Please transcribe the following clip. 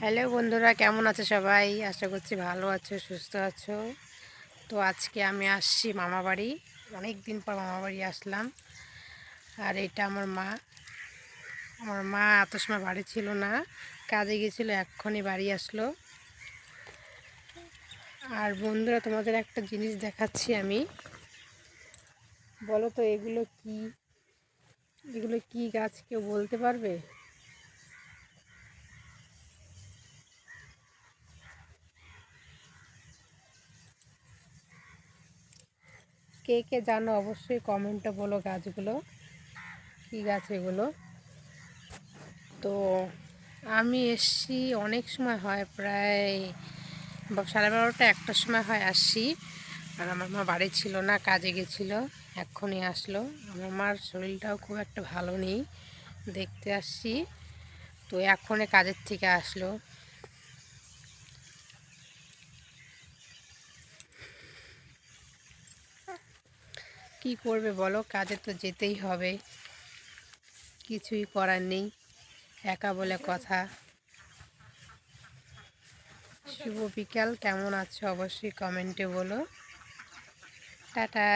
Hello বন্ধুরা, কেমন আছো সবাই? আশা করছি ভালো আছো, সুস্থ আছো। তো আজকে আমি আসছি মামা বাড়ি। অনেক দিন পর মামা বাড়ি আসলাম। আর এটা আমার মা এত সময় বাড়ি ছিল না, কাজে গেছিলো, এক্ষুনি বাড়ি আসলো। আর বন্ধুরা, তোমাদের একটা জিনিস দেখাচ্ছি আমি। বলো তো এগুলো কি গাছ, কেউ বলতে পারবে? কে কে জানো অবশ্যই কমেন্টে বলো গাছগুলো কি গাছ এগুলো। তো আমি এসছি অনেক সময় হয়, প্রায় 12:30 একটার সময় হয় আসছি। আর আমার মা বাড়ি ছিল না, কাজে গেছিলো, এক্ষুনি আসলো। আমার মার শরীরটাও খুব একটা ভালো নেই, দেখতে আসছি। তো এক্ষণে কাজের থেকে আসলো। কি করবে বলো, কাজে তো যেতেই হবে, কিছুই করার নেই, একা বলে কথা। শুভ বিকাল, কেমন আছো অবশ্যই কমেন্টে বলো। টাটা।